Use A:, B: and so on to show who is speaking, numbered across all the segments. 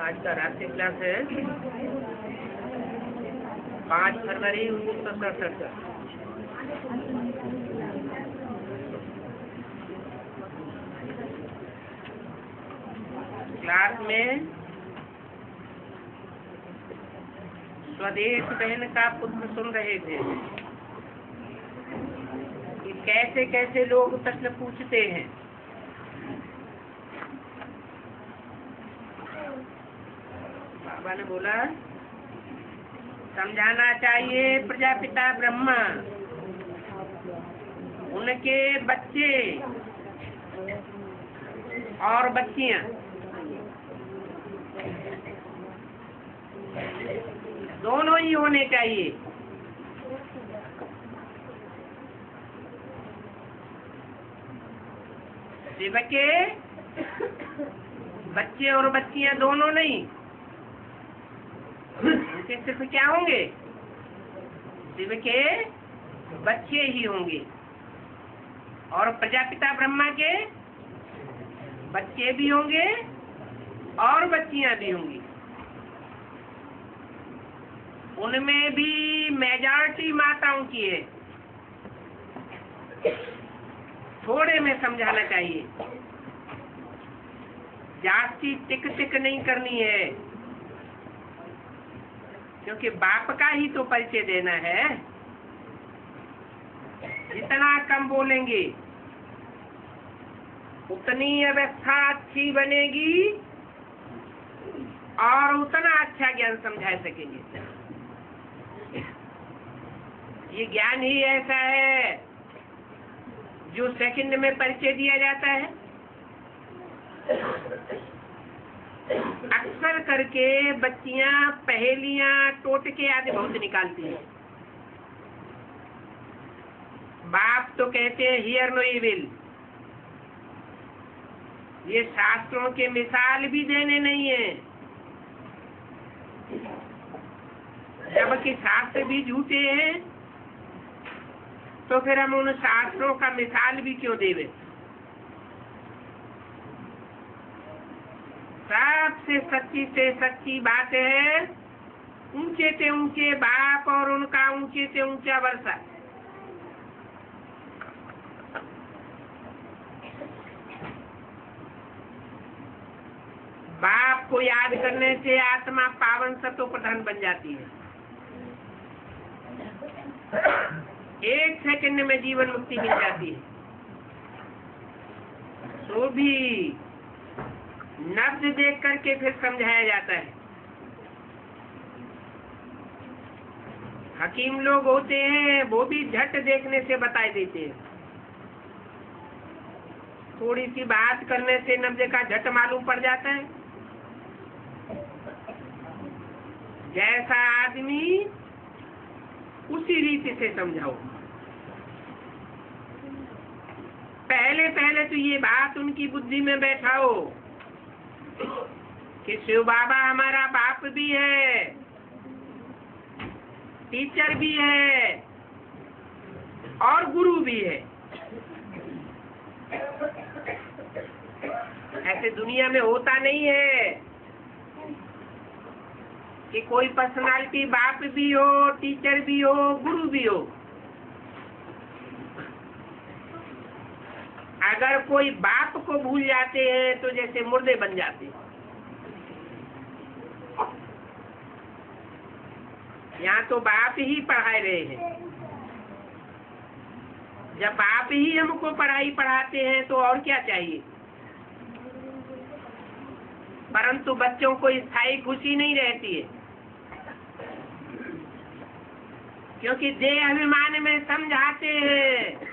A: आज का रात्रि क्लास है 5 फरवरी 1967। क्लास में स्वदेश बहन का पुत्र सुन रहे थे कि कैसे कैसे लोग प्रश्न पूछते हैं। बाबा ने बोला समझाना चाहिए प्रजापिता ब्रह्मा, उनके बच्चे और बच्चियां दोनों ही होने चाहिए। शिव के बच्चे और बच्चियां दोनों नहीं, उनके सिर्फ क्या होंगे? शिव के बच्चे ही होंगे। और प्रजापिता ब्रह्मा के बच्चे भी होंगे और बच्चियां भी होंगी। उनमें भी मेजॉरिटी माताओं की है। थोड़े में समझाना चाहिए, जास्ती टिक टिक नहीं करनी है, क्योंकि बाप का ही तो परिचय देना है। जितना कम बोलेंगे उतनी अवस्था अच्छी बनेगी और उतना अच्छा ज्ञान समझा सकेंगे। ये ज्ञान ही ऐसा है जो सेकंड में परिचय दिया जाता है। अक्सर करके बच्चियां पहेलियां टोटके आदि बहुत निकालती हैं। बाप तो कहते हैं हियर नो इविल। ये शास्त्रों के मिसाल भी देने नहीं है, जबकि शास्त्र भी झूठे हैं, तो फिर हम उन शास्त्रों का मिसाल भी क्यों देवे? सबसे सच्ची से सच्ची बात है ऊंचे से ऊंचे बाप और उनका ऊंचे से ऊंचा वर्षा। बाप को याद करने से आत्मा पावन सत्व प्रधान बन जाती है। 1 सेकंड में जीवन मुक्ति मिल जाती है। तो भी नब्ज देख करके फिर समझाया जाता है। हकीम लोग होते हैं, वो भी झट देखने से बता देते हैं। थोड़ी सी बात करने से नब्ज का झट मालूम पड़ जाता है। जैसा आदमी उसी रीति से समझाओ। पहले पहले तो ये बात उनकी बुद्धि में बैठाओ कि शिव बाबा हमारा बाप भी है, टीचर भी है और गुरु भी है। ऐसे दुनिया में होता नहीं है कि कोई पर्सनालिटी बाप भी हो, टीचर भी हो, गुरु भी हो। अगर कोई बाप को भूल जाते हैं तो जैसे मुर्दे बन जाते हैं। यहाँ तो बाप ही पढ़ा रहे हैं। जब बाप ही हमको पढ़ाई पढ़ाते हैं तो और क्या चाहिए? परंतु बच्चों को स्थायी खुशी नहीं रहती है, क्योंकि देह अभिमान में समझाते हैं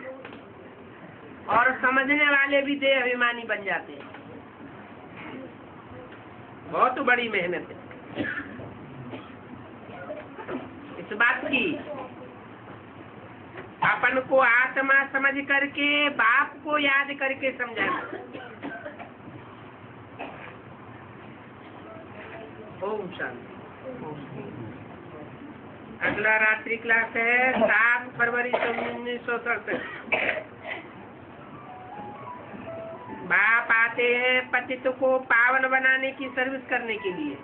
A: और समझने वाले भी देह अभिमानी बन जाते हैं। बहुत बड़ी मेहनत है इस बात की। अपन को आत्मा समझ करके बाप को याद करके समझाना। ओम शांति। अगला रात्रि क्लास है 7 फरवरी 1967। बाप आते हैं पतित को पावन बनाने की सर्विस करने के लिए,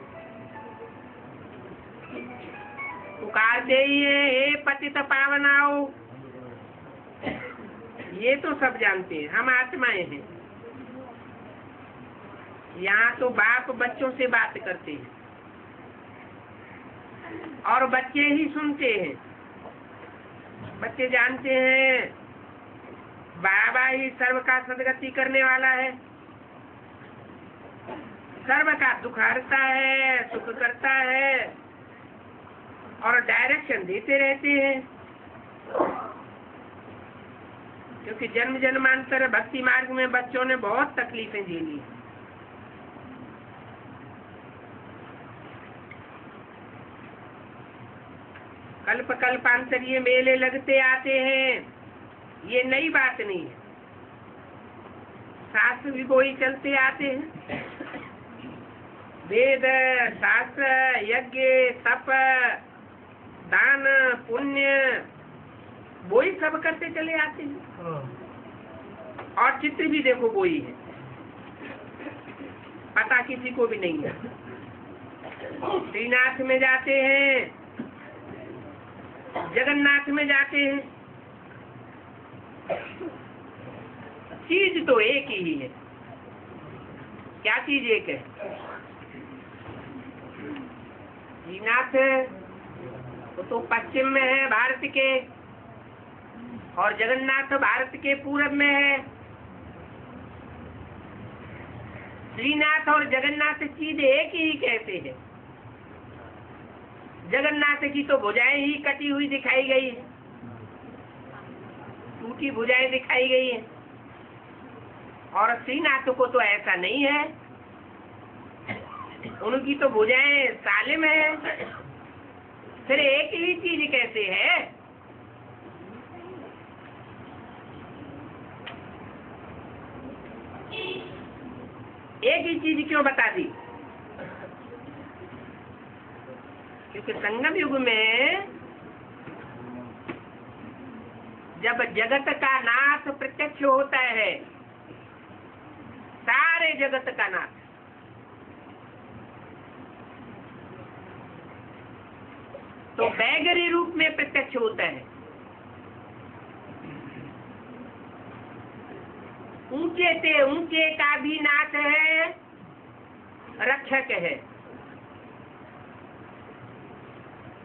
A: पुकारते ही है हे पतित पावन आओ। ये तो सब जानते हैं, हम आत्माएं हैं। यहाँ तो बाप बच्चों से बात करते हैं और बच्चे ही सुनते हैं। बच्चे जानते हैं बाबा ही सर्व का सदगति करने वाला है, सर्व का दुख हरता है, सुख करता है और डायरेक्शन देते रहते हैं। क्योंकि जन्म जन्मांतर भक्ति मार्ग में बच्चों ने बहुत तकलीफें झेली। कल्प कल्पांतर ये मेले लगते आते हैं, ये नई बात नहीं है। शास्त्र भी कोई चलते आते हैं, वेद शास्त्र यज्ञ तप दान पुण्य वही सब करते चले आते हैं। और चित्र भी देखो वही है, पता किसी को भी नहीं है। श्रीनाथ में जाते हैं, जगन्नाथ में जाते हैं, चीज तो एक ही है। क्या चीज एक है? श्रीनाथ तो पश्चिम में है भारत के, और जगन्नाथ भारत के पूरब में है। श्रीनाथ और जगन्नाथ चीज एक ही कहते हैं। जगन्नाथ की तो भुजाएं ही कटी हुई दिखाई गई है, टूटी भुजाएं दिखाई गई है, और श्रीनाथ को तो ऐसा नहीं है, उनकी तो भुजाएं सालिम है। फिर एक ही चीज कैसे है? एक ही चीज क्यों बता दी? क्योंकि संगम युग में जब जगत का नाथ प्रत्यक्ष होता है, सारे जगत का नाथ, तो बैगरी रूप में प्रत्यक्ष होता है। ऊंचे से ऊंचे का भी नाथ है, रक्षक है,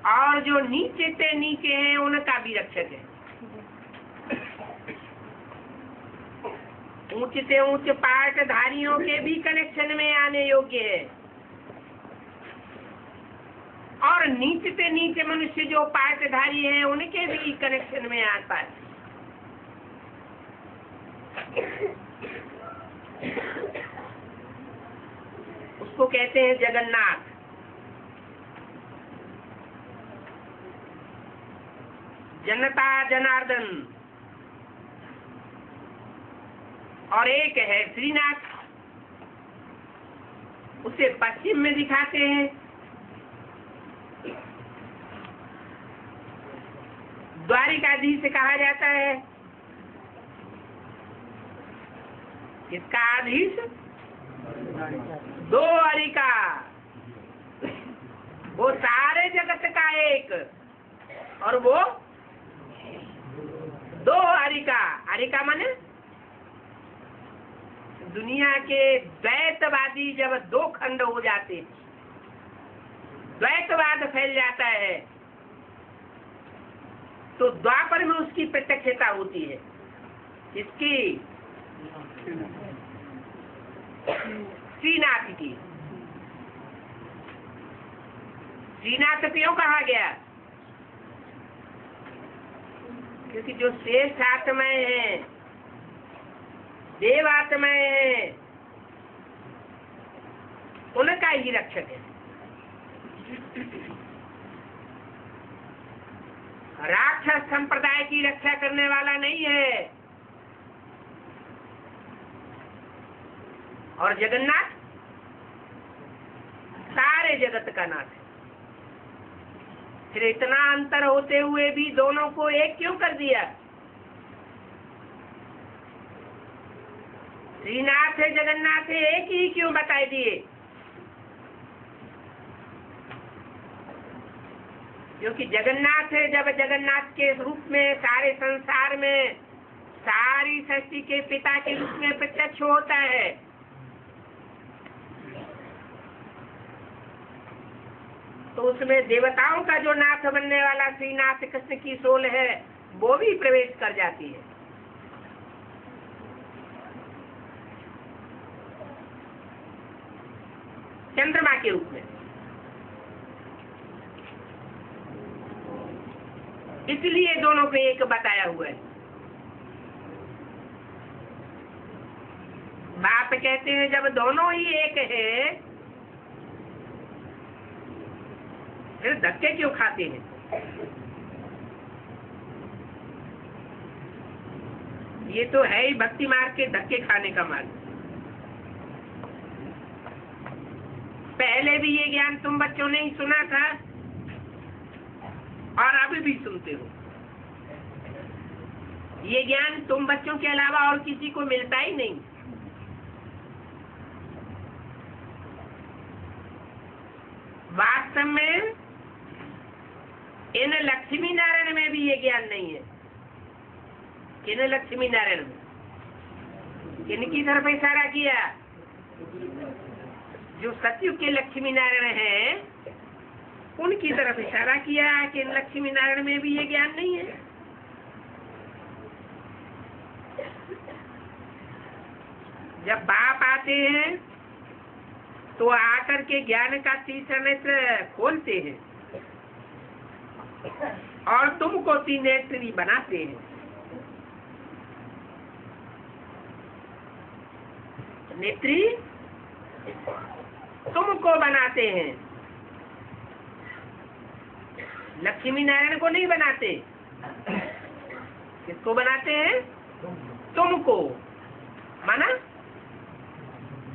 A: और जो नीचे से नीचे हैं उनका भी रक्षक है। ऊंचे से ऊंचे पाठधारियों के भी कनेक्शन में आने योग्य है, और नीचे से नीचे मनुष्य जो पाठधारी हैं उनके भी कनेक्शन में आता है। उसको कहते हैं जगन्नाथ। जनता जनार्दन, और एक है श्रीनाथ, उसे पश्चिम में दिखाते हैं। द्वारिकाधीश कहा जाता है। किसका आधीश? दो द्वारिका, वो सारे जगत का एक, और वो दो द्वारिका। द्वारिका माने दुनिया के द्वैतवादी जब दो खंड हो जाते, द्वैतवाद फैल जाता है, तो द्वापर में उसकी प्रत्यक्षता होती है। इसकी श्रीनाथ की। श्रीनाथ क्यों कहा गया? क्योंकि जो श्रेष्ठ आत्माएं हैं, देव आत्माएं हैं, उनका ही रक्षक है। राक्षस संप्रदाय की रक्षा करने वाला नहीं है। और जगन्नाथ सारे जगत का नाथ है। फिर इतना अंतर होते हुए भी दोनों को एक क्यों कर दिया? श्रीनाथ है जगन्नाथ है एक ही क्यों बताए दिए? क्योंकि जगन्नाथ है, जब जगन्नाथ के रूप में सारे संसार में सारी सृष्टि के पिता के रूप में प्रत्यक्ष होता है, तो उसमें देवताओं का जो नाथ बनने वाला श्रीनाथ कृष्ण की सोल है वो भी प्रवेश कर जाती है। चंद्रमा के रूप में। इसलिए दोनों को एक बताया हुआ है। बाप कहते हैं जब दोनों ही एक है फिर धक्के क्यों खाते हैं? ये तो है ही भक्ति मार्ग के धक्के खाने का मार्ग। पहले भी ये ज्ञान तुम बच्चों ने ही सुना था और अभी भी सुनते हो। ये ज्ञान तुम बच्चों के अलावा और किसी को मिलता ही नहीं। वास्तव में इन लक्ष्मी नारायण में भी ये ज्ञान नहीं है। किन लक्ष्मी नारायण में? किनकी तरफ इशारा किया? जो सतयुग के लक्ष्मी नारायण हैं उनकी तरफ इशारा किया कि इन लक्ष्मी नारायण में भी ये ज्ञान नहीं है। जब बाप आते हैं तो आकर के ज्ञान का तीसरा नेत्र खोलते हैं और तुमको तीन नेत्री बनाते हैं। नेत्री तुमको बनाते हैं, लक्ष्मी नारायण को नहीं बनाते। किसको बनाते हैं? तुमको। माना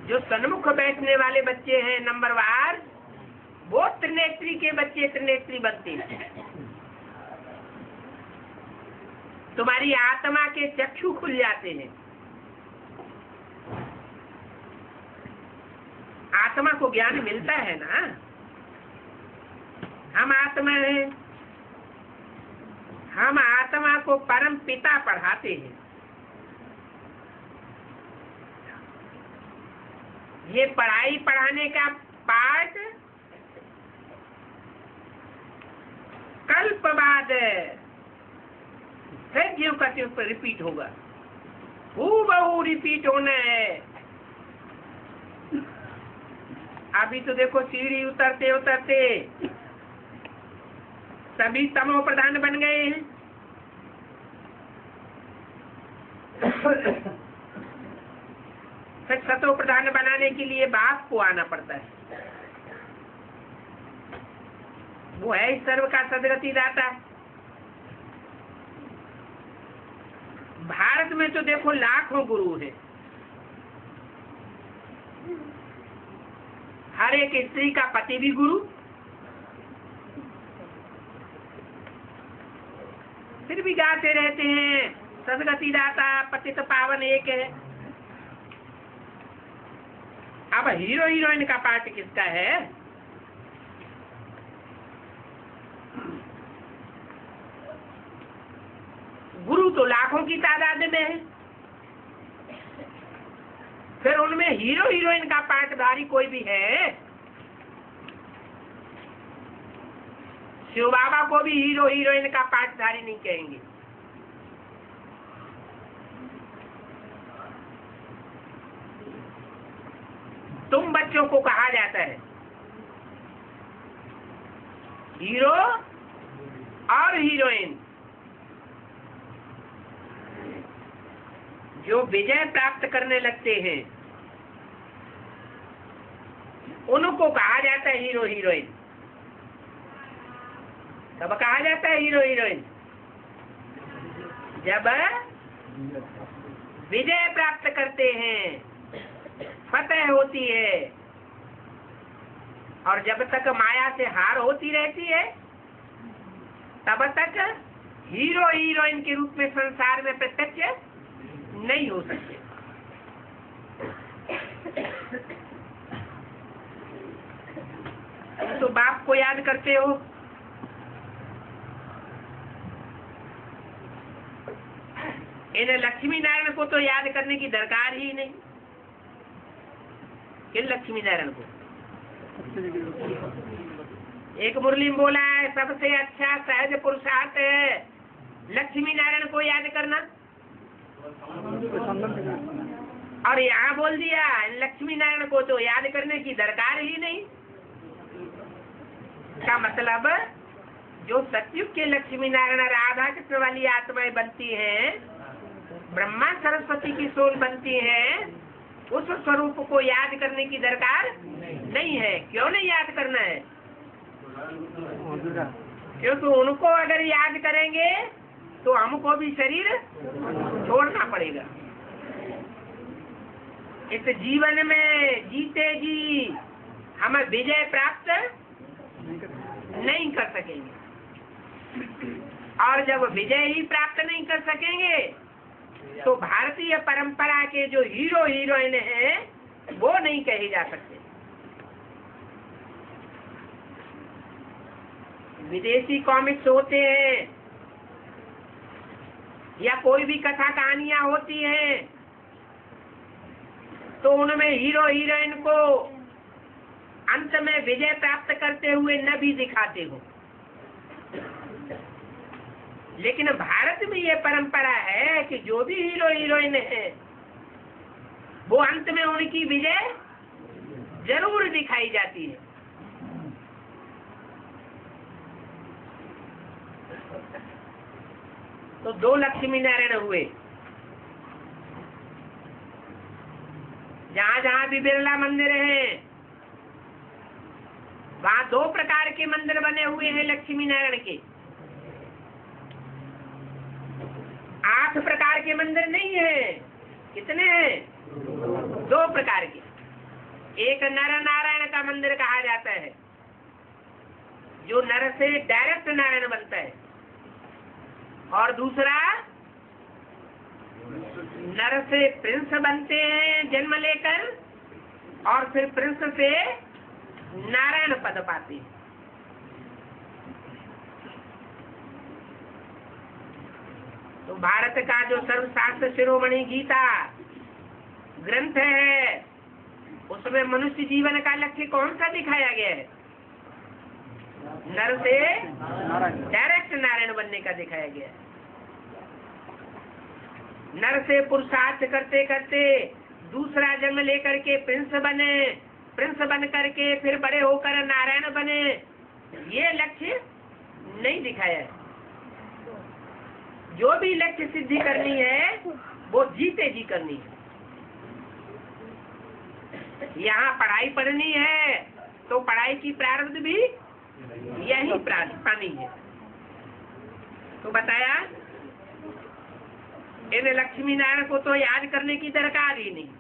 A: जो सन्मुख बैठने वाले बच्चे हैं नंबरवार, वो त्रिनेत्री के बच्चे त्रिनेत्री बनते हैं। तुम्हारी आत्मा के चक्षु खुल जाते हैं। आत्मा को ज्ञान मिलता है ना। हम आत्मा हैं, हम आत्मा को परम पिता पढ़ाते हैं। ये पढ़ाई पढ़ाने का पाठ कल्प बाद फिर ज्यों का त्यों पर रिपीट होगा। हूबहू रिपीट होना है। अभी तो देखो सीढ़ी उतरते उतरते सभी तमो प्रधान बन गए हैं। फिर सतो प्रधान बनाने के लिए बाप को आना पड़ता है। वो है सर्व का सदगति दाता। भारत में तो देखो लाखों गुरु हैं। हर एक स्त्री का पति भी गुरु, फिर भी गाते रहते हैं सदगति दाता पतित पावन एक है। अब हीरो हीरोइन का पार्ट किसका है? गुरु तो लाखों की तादाद में है, फिर उनमें हीरो हीरोइन का पार्टधारी कोई भी है? शिव बाबा को भी हीरो हीरोइन का पार्टधारी नहीं कहेंगे। तुम बच्चों को कहा जाता है हीरो और हीरोइन। जो विजय प्राप्त करने लगते हैं उनको कहा जाता है हीरो हीरोइन। कब कहा जाता है हीरो हीरोइन? जब विजय प्राप्त करते हैं, फतह होती है, और जब तक माया से हार होती रहती है तब तक हीरो हीरोइन के रूप में संसार में प्रत्यक्ष नहीं हो सकते। बाप को याद करते हो। इन लक्ष्मी नारायण को तो याद करने की दरकार ही नहीं। किन लक्ष्मी नारायण को? एक मुरली में बोला है सबसे अच्छा सहज पुरुषार्थ है लक्ष्मी नारायण को याद करना, और यहाँ बोल दिया लक्ष्मी नारायण को तो याद करने की दरकार ही नहीं। का मतलब जो सतयुग के लक्ष्मी नारायण राधा कृष्ण वाली आत्माएं बनती हैं, ब्रह्मा सरस्वती की सोल बनती हैं, उस स्वरूप को याद करने की दरकार नहीं है। क्यों नहीं याद करना है? क्योंकि उनको अगर याद करेंगे तो हमको भी शरीर छोड़ना पड़ेगा। इस जीवन में जीते जी हम विजय प्राप्त नहीं कर सकेंगे, और जब विजय ही प्राप्त नहीं कर सकेंगे तो भारतीय परंपरा के जो हीरो हीरोइन हैं वो नहीं कहे जा सकते। विदेशी कॉमिक्स होते हैं या कोई भी कथा कहानियां होती हैं तो उनमें हीरो हीरोइन को अंत में विजय प्राप्त करते हुए न भी दिखाते हो, लेकिन भारत में ये परंपरा है कि जो भी हीरो हीरोइन है वो अंत में उनकी विजय जरूर दिखाई जाती है। तो दो लक्ष्मी नारायण हुए। जहाँ जहाँ भी बिरला मंदिर है वहाँ दो प्रकार के मंदिर बने हुए हैं लक्ष्मी नारायण के। 8 प्रकार के मंदिर नहीं है। कितने हैं? 2 प्रकार के। एक नर नारायण का मंदिर कहा जाता है, जो नर से डायरेक्ट नारायण बनता है, और दूसरा नर से प्रिंस बनते हैं जन्म लेकर, और फिर प्रिंस से नारायण पद पाते हैं। तो भारत का जो सर्वशास्त्र शिरोमणि गीता ग्रंथ है उसमें मनुष्य जीवन का लक्ष्य कौन सा दिखाया गया है? नर से डायरेक्ट नारायण बनने का दिखाया गया है। नर से पुरुषार्थ करते करते दूसरा जन्म लेकर के प्रिंस बने, प्रिंस बन करके फिर बड़े होकर नारायण बने, ये लक्ष्य नहीं दिखाया है। जो भी लक्ष्य सिद्धि करनी है वो जीते जी करनी है। यहाँ पढ़ाई पढ़नी है तो पढ़ाई की प्रारब्ध भी यही पानी है। तो बताया इन लक्ष्मी नारायण को तो याद करने की दरकार ही नहीं।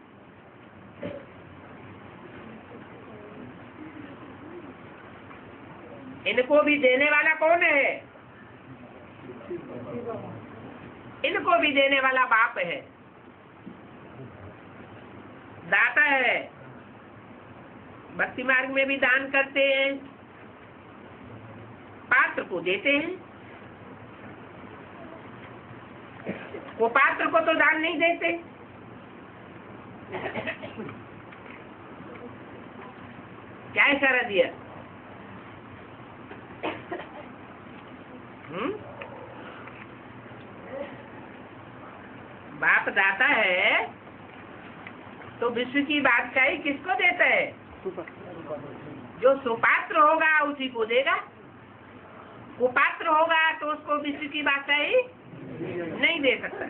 A: इनको भी देने वाला कौन है? इनको भी देने वाला बाप है, दाता है। भक्ति मार्ग में भी दान करते हैं, पात्र को देते हैं। वो पात्र को तो दान नहीं देते। क्या इशारा दिया? बाप दाता है तो विश्व की बादशाही किसको देता है? जो सुपात्र होगा उसी को देगा। कुपात्र होगा तो उसको विश्व की बादशाही नहीं दे सकता।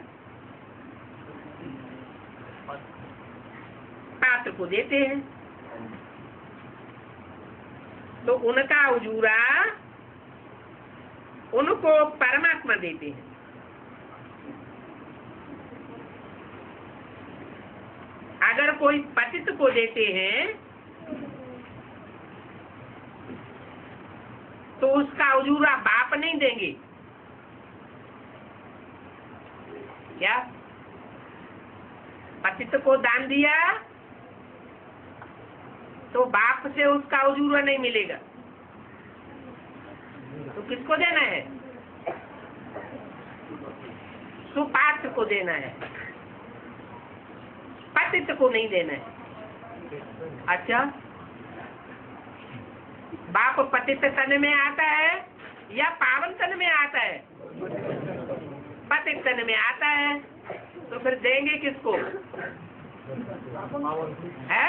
A: पात्र को देते हैं तो उनका उजूरा उनको परमात्मा देते हैं। अगर कोई पतित को देते हैं तो उसका उजूरा बाप नहीं देंगे। क्या? पतित को दान दिया तो बाप से उसका उजूरा नहीं मिलेगा। किसको देना है? सुपात्र को देना है, पतित को नहीं देना है। अच्छा, बाप पतित तन में आता है या पावन तन में आता है? पतित तन में आता है, तो फिर देंगे किसको? है?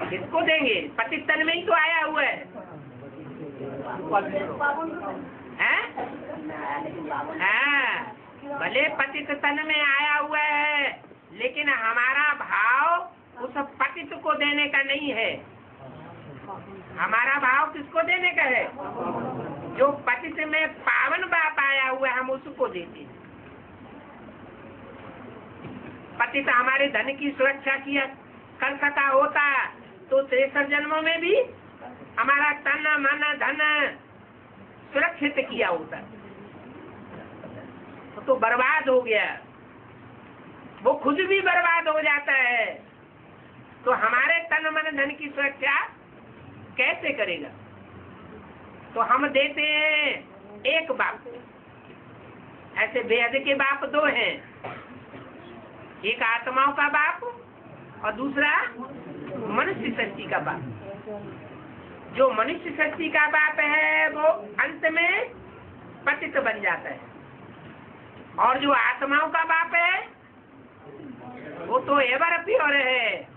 A: किसको देंगे? पतित तन में ही तो आया हुआ है। हाँ, भले पतित तन में आया हुआ है, लेकिन हमारा भाव उस पतित को देने का नहीं है। हमारा भाव किसको देने का है? जो पतित में पावन बाप आया हुआ है, हम उसको देते हैं। पतित हमारे धन की सुरक्षा किया कर सका होता तो 63 जन्मों में भी हमारा तन मन धन सुरक्षित किया होता, तो बर्बाद हो गया। वो खुद भी बर्बाद हो जाता है, तो हमारे तन मन धन की सुरक्षा कैसे करेगा? तो हम देते हैं एक बाप। ऐसे बेहद के बाप दो हैं, एक आत्माओं का बाप और दूसरा मनुष्य सृष्टि का बाप। जो मनुष्य सृष्टि का बाप है वो अंत में पतित बन जाता है, और जो आत्माओं का बाप है वो तो एवर प्योर है,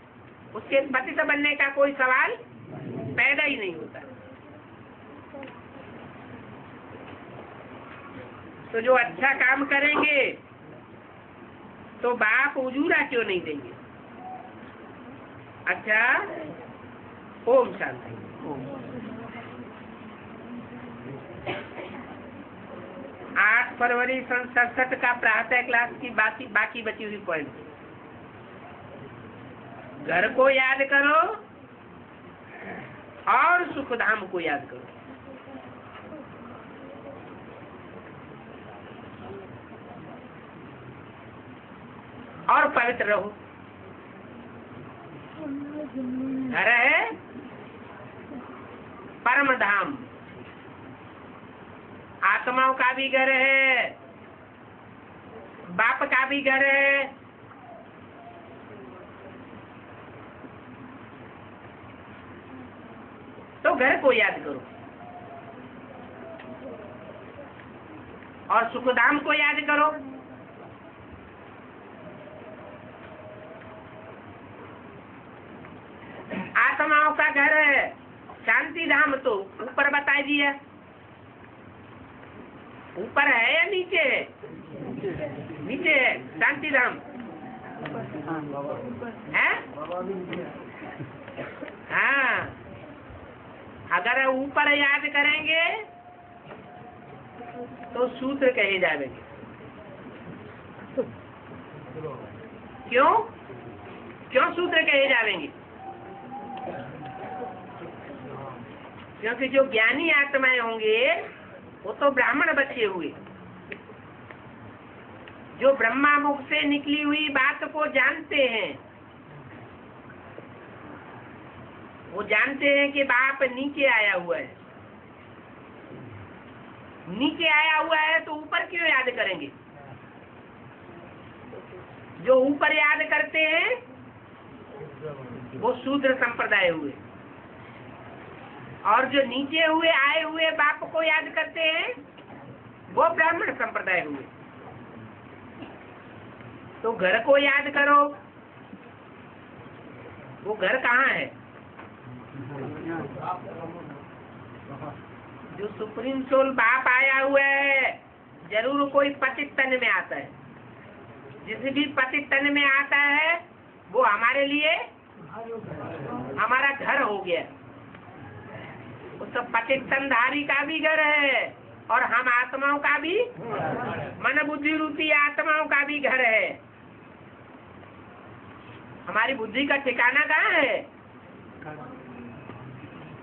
A: उसके पतित बनने का कोई सवाल पैदा ही नहीं होता। तो जो अच्छा काम करेंगे तो बाप उजूरा क्यों नहीं देंगे? अच्छा, ओम शांति। 8 फरवरी सन 67 का प्रातः क्लास की बाकी बची हुई पॉइंट। घर को याद करो और सुखधाम को याद करो। और पवित्र रहो। घर है परम धाम, आत्माओं का भी घर है, बाप का भी घर है। तो घर को याद करो और सुखधाम को याद करो। आत्माओं का घर है शांति धाम, तो ऊपर बता दिया। ऊपर है या नीचे है? नीचे है शांति धाम है। हाँ, अगर ऊपर याद करेंगे तो सूत्र कहे जाएंगे। क्यों क्यों सूत्र कहे जाएंगे? क्योंकि जो ज्ञानी आत्माएं होंगे वो तो ब्राह्मण बच्चे हुए, जो ब्रह्मा मुख से निकली हुई बात को जानते हैं। वो जानते हैं कि बाप नीचे आया हुआ है। नीचे आया हुआ है तो ऊपर क्यों याद करेंगे? जो ऊपर याद करते हैं वो शूद्र संप्रदाय हुए, और जो नीचे हुए आए हुए बाप को याद करते हैं वो ब्राह्मण संप्रदाय हुए। तो घर को याद करो। वो घर कहाँ है? जो सुप्रीम सोल बाप आया हुआ है, जरूर कोई पतित तन में आता है। जिस भी पतित तन में आता है वो हमारे लिए हमारा घर हो गया। उस पतित तनधारी का भी घर है, और हम आत्माओं का भी, मन बुद्धि रूपी आत्माओं का भी घर है। हमारी बुद्धि का ठिकाना कहाँ है?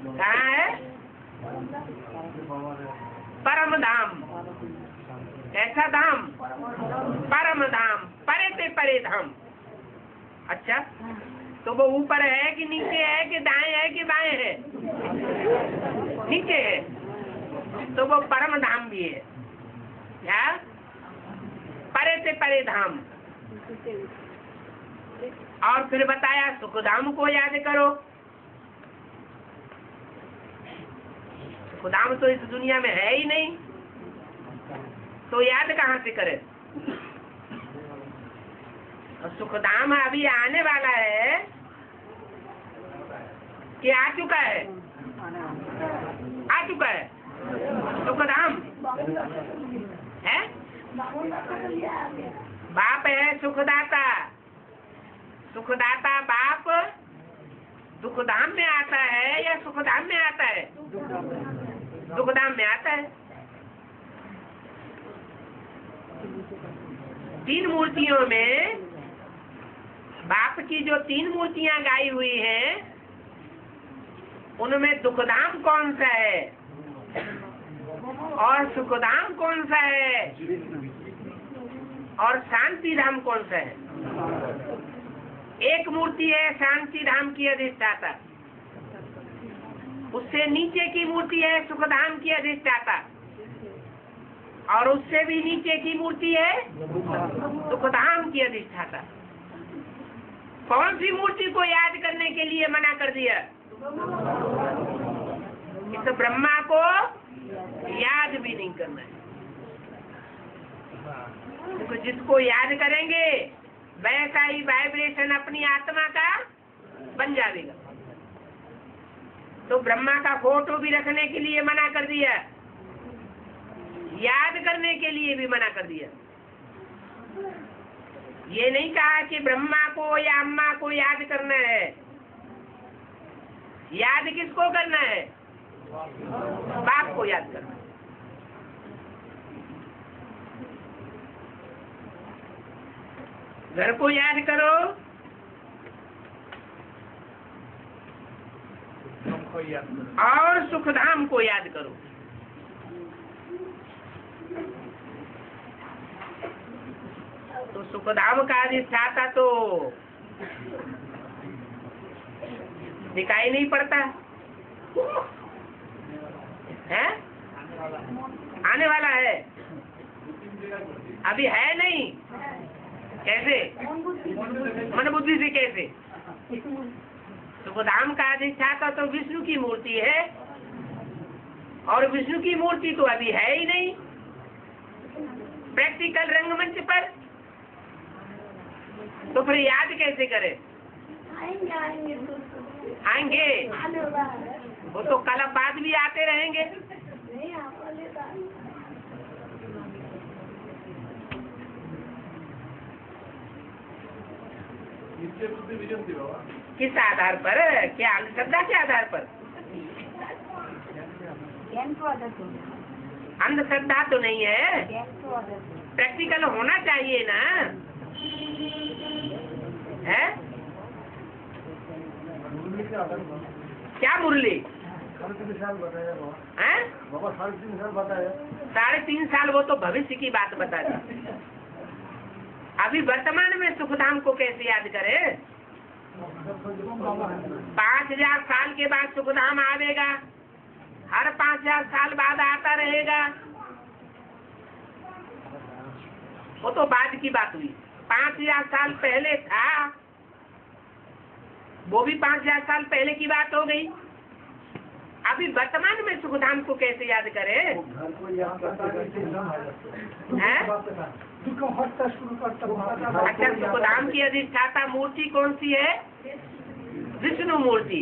A: कहाँ है? परम धाम। कैसा धाम? परम धाम, परे से परे धाम। अच्छा, तो वो ऊपर है कि नीचे है कि दाएं है कि बाएं है? नीचे है। तो वो परम धाम भी है। क्या? परे से परे धाम। और फिर बताया सुख धाम को याद करो। सुख धाम तो इस दुनिया में है ही नहीं, तो याद कहाँ से करे? और सुख धाम अभी आने वाला है कि आ चुका है? आ चुका है सुख धाम है। बाप है सुखदाता। सुखदाता बाप दुखधाम में आता है या सुखधाम में आता है? दुखधाम में आता है। तीन मूर्तियों में बाप की जो तीन मूर्तियां गाई हुई हैं, उनमें दुखधाम कौन सा है और सुखधाम कौन सा है और शांति धाम कौन सा है? एक मूर्ति है शांति धाम की अधिष्ठाता, उससे नीचे की मूर्ति है सुखधाम की अधिष्ठाता, और उससे भी नीचे की मूर्ति है दुखधाम की अधिष्ठाता। कौन सी मूर्ति को याद करने के लिए मना कर दिया? इस ब्रह्मा को याद भी नहीं करना है। तो जिसको याद करेंगे वैसा ही वाइब्रेशन अपनी आत्मा का बन जाएगा। तो ब्रह्मा का फोटो भी रखने के लिए मना कर दिया, याद करने के लिए भी मना कर दिया। ये नहीं कहा कि ब्रह्मा को या अम्मा को याद करना है। याद किसको करना है? बाप को याद करना। घर को याद करो, और सुखधाम को याद करो। तो सुखधाम का अधिष्ठाता तो दिखाई नहीं पड़ता है, आने वाला है, अभी है नहीं। कैसे? मन बुद्धि से कैसे? सुखधाम का अधिष्ठाता तो विष्णु की मूर्ति है, और विष्णु की मूर्ति तो अभी है ही नहीं प्रैक्टिकल रंगमंच पर। तो फिर याद कैसे करें? आएंगे वो तो कल बाद भी आते रहेंगे। किस आधार पर? क्या अंधश्रद्धा के आधार पर? अंधश्रद्धा तो नहीं है, प्रैक्टिकल होना चाहिए ना, है? क्या मुरली?
B: 3.5 साल बताया
A: हैं?
B: बाबा, 3.5 साल बताया।
A: 3.5 साल वो तो भविष्य की बात बता दी। अभी वर्तमान में सुखधाम को कैसे याद करे? 5000 साल के बाद सुखधाम आवेगा, हर 5000 साल बाद आता रहेगा। वो तो बाद की बात हुई। 5000 साल पहले था, वो भी 5000 साल पहले की बात हो गई। अभी वर्तमान में सुखधाम को कैसे याद करे? अच्छा, सुखधाम की अधिष्ठाता मूर्ति कौन सी है? विष्णु मूर्ति।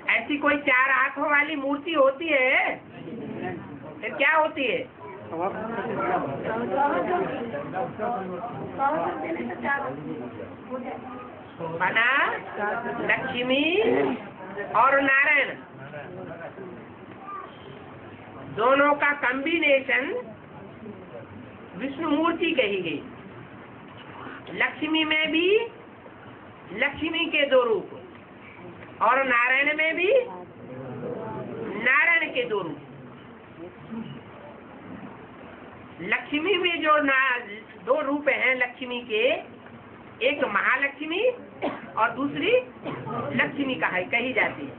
A: ऐसी कोई 4 हाथों वाली मूर्ति होती है? फिर क्या होती है? बना लक्ष्मी और नारायण, दोनों का कॉम्बिनेशन विष्णु मूर्ति कही गई। लक्ष्मी में भी लक्ष्मी के 2 रूप, और नारायण में भी नारायण के 2 रूप। लक्ष्मी में जो 2 रूप हैं लक्ष्मी के, एक महालक्ष्मी और दूसरी लक्ष्मी कही जाती है।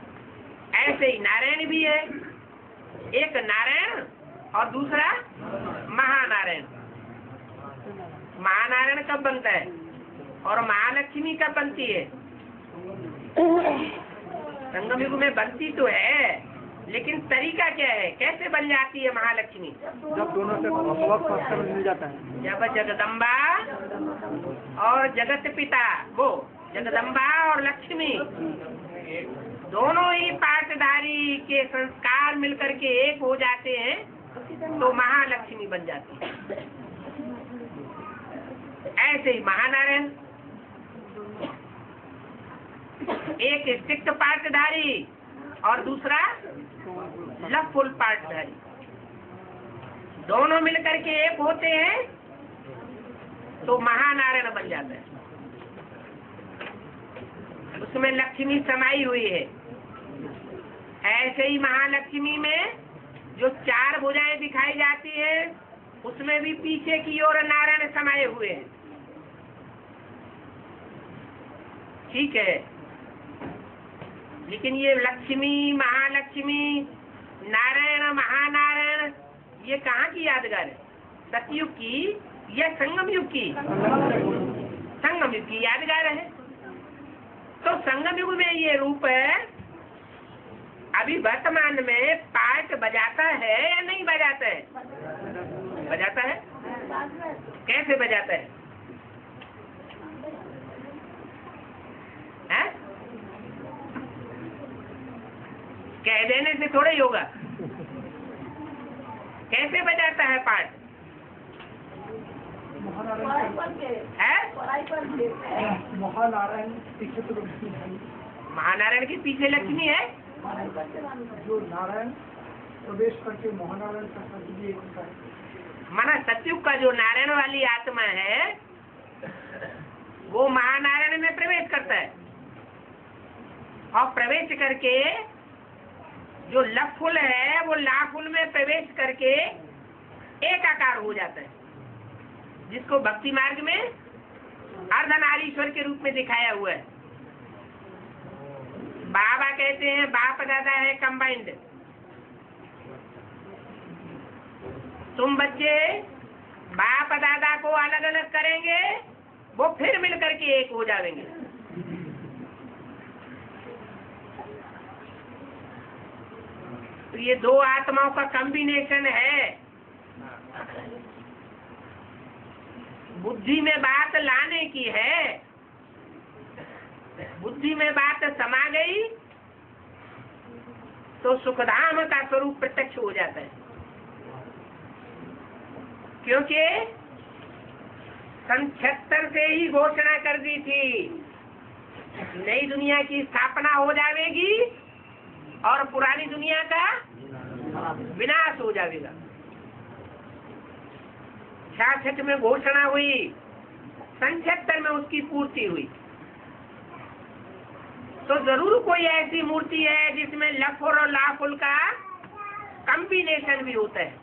A: ऐसे ही नारायण भी है, एक नारायण और दूसरा महानारायण। महानारायण कब बनता है और महालक्ष्मी कब बनती है? संगम युग में बनती तो है, लेकिन तरीका क्या है, कैसे बन जाती है महालक्ष्मी?
B: जब दोनों से वक्त अवसर मिल जाता है।
A: जब जगदम्बा और जगत पिता, वो जगदम्बा और लक्ष्मी दोनों ही पाठधारी के संस्कार मिलकर के एक हो जाते हैं तो महालक्ष्मी बन जाती है। ऐसे ही महानारायण एक स्ट्रिक्ट पाठधारी और दूसरा लफुल पाठधारी, दोनों मिलकर के एक होते हैं तो महानारायण बन जाता है। उसमें लक्ष्मी समाई हुई है। ऐसे ही महालक्ष्मी में जो 4 भुजाएं दिखाई जाती है उसमें भी पीछे की ओर नारायण समाये हुए हैं। ठीक है, लेकिन ये लक्ष्मी, महालक्ष्मी, नारायण, महानारायण ये कहाँ की यादगार है? सतयुग की या संगम युग की? संगम युग की यादगार है। तो संगम युग में ये रूप है, अभी वर्तमान में पाठ बजाता है या नहीं बजाता है? बजाता है। कैसे बजाता है? हैं? कह देने से थोड़ा ही होगा। कैसे बजाता है पाठ?
B: महानारायण पीछे तो लक्ष्मी है।
A: महानारायण के पीछे लक्ष्मी है।
B: जो नारायण प्रवेश करके महानारायण का सतयुग एक होता है।
A: माना सतयुग का जो नारायण वाली आत्मा है वो महानारायण में प्रवेश करता है और प्रवेश करके जो लफुल है वो लाफुल में प्रवेश करके एक आकार हो जाता है, जिसको भक्ति मार्ग में अर्धनारीश्वर के रूप में दिखाया हुआ है। बाबा कहते हैं बाप दादा है कंबाइंड। तुम बच्चे बाप दादा को अलग अलग करेंगे, वो फिर मिलकर के एक हो जाएंगे। तो ये 2 आत्माओं का कॉम्बिनेशन है। बुद्धि में बात लाने की है, बुद्धि में बात समा गई तो सुखधाम का स्वरूप प्रत्यक्ष हो जाता है। क्योंकि सन 76 से ही घोषणा कर दी थी नई दुनिया की स्थापना हो जाएगी और पुरानी दुनिया का विनाश हो जाएगा। 66 में घोषणा हुई, सन 76 में उसकी पूर्ति हुई। तो जरूर कोई ऐसी मूर्ति है जिसमें लफुल और लाफुल का कॉम्बिनेशन भी होता है,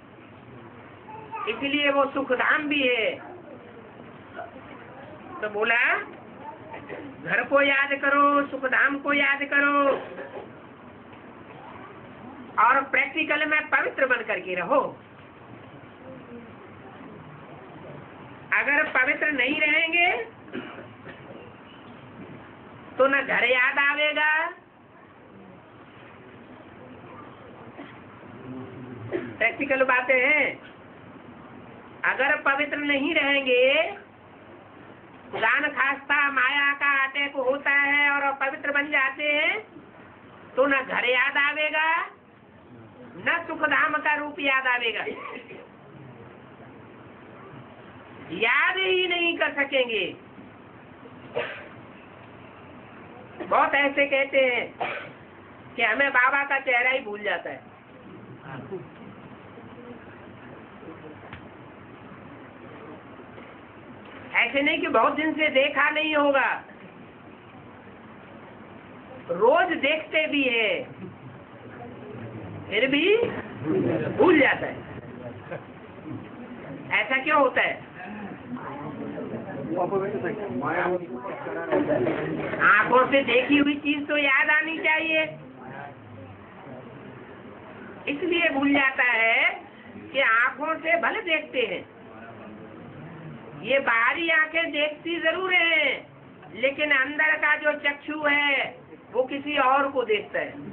A: इसलिए वो सुखधाम भी है। तो बोला घर को याद करो, सुखधाम को याद करो और प्रैक्टिकल में पवित्र बन करके रहो। अगर पवित्र नहीं रहेंगे तो न घर याद आवेगा, प्रैक्टिकल बातें हैं। अगर पवित्र नहीं रहेंगे, खुदा न खास्ता माया का अटैक होता है और पवित्र बन जाते हैं तो न घर याद आवेगा न सुखधाम का रूप याद आवेगा, याद ही नहीं कर सकेंगे। बहुत ऐसे कहते हैं कि हमें बाबा का चेहरा ही भूल जाता है। ऐसे नहीं कि बहुत दिन से देखा नहीं होगा, रोज देखते भी है फिर भी भूल जाता है। ऐसा क्यों होता है? आंखों से देखी हुई चीज तो याद आनी चाहिए। इसलिए भूल जाता है कि आंखों से भले देखते हैं, ये बाहरी आंखें देखती जरूर हैं, लेकिन अंदर का जो चक्षु है वो किसी और को देखता है।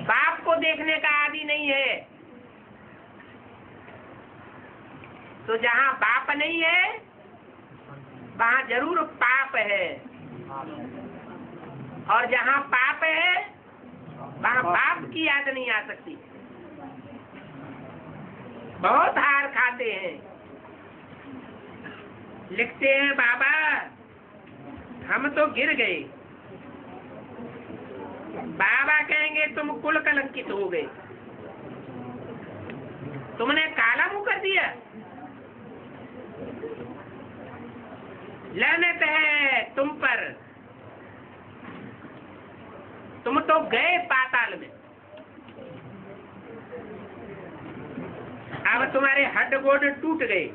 A: बाप को देखने का आदि नहीं है। तो जहाँ बाप नहीं है वहाँ जरूर पाप है, और जहाँ पाप है वहाँ बाप की याद नहीं आ सकती। बहुत हार खाते हैं, लिखते हैं बाबा हम तो गिर गए। बाबा कहेंगे तुम कुल कलंकित हो गए, तुमने काला मुंह कर दिया, लानत है तुम पर, तुम तो गए पाताल में। अब तुम्हारे हड्ड गोड टूट गए।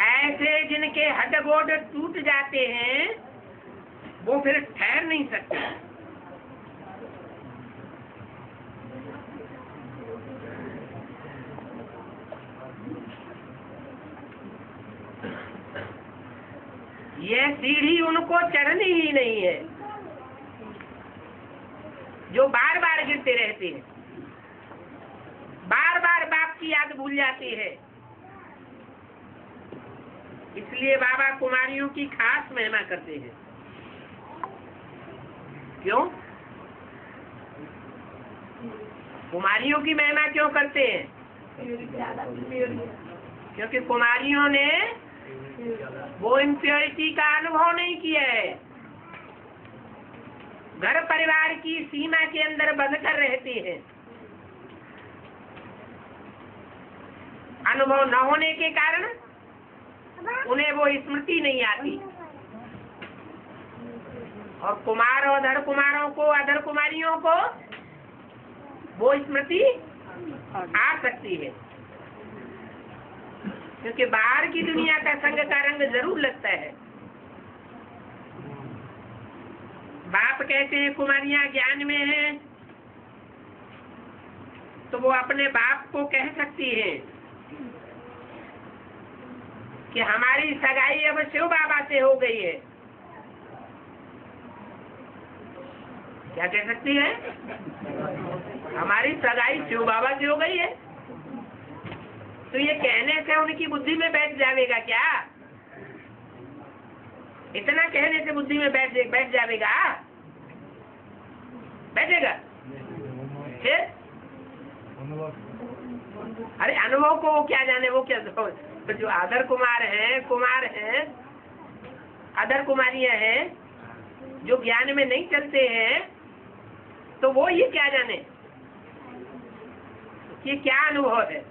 A: ऐसे जिनके हड्ड गोड टूट जाते हैं वो फिर ठहर नहीं सकते। ये सीढ़ी उनको चढ़नी ही नहीं है, जो बार बार गिरते रहते हैं, बार बार बाप की याद भूल जाती है। इसलिए बाबा कुमारियों की खास महिमा करते हैं। क्यों? कुमारियों की महिमा क्यों करते हैं? क्योंकि कुमारियों ने वो इम्प्योरिटी का अनुभव नहीं किया है। घर परिवार की सीमा के अंदर बंध कर रहती है। अनुभव न होने के कारण उन्हें वो स्मृति नहीं आती। और कुमार और अधर कुमारों को, अधर कुमारियों को वो स्मृति आ सकती है, क्योंकि बाहर की दुनिया का संग का रंग जरूर लगता है। बाप कहते हैं कुमारियां ज्ञान में हैं, तो वो अपने बाप को कह सकती हैं कि हमारी सगाई अब शिव बाबा से हो गई है। क्या कह सकती है? हमारी सगाई शिव बाबा से हो गई है। तो ये कहने से उनकी बुद्धि में बैठ जाएगा क्या? इतना कहने से बुद्धि में बैठ जाएगा? बैठेगा? फिर अरे अनुभव को वो क्या जाने, वो क्या तो जो आदर कुमार हैं, आदर कुमारियां हैं जो ज्ञान में नहीं चलते हैं, तो वो ये क्या जाने कि क्या अनुभव है।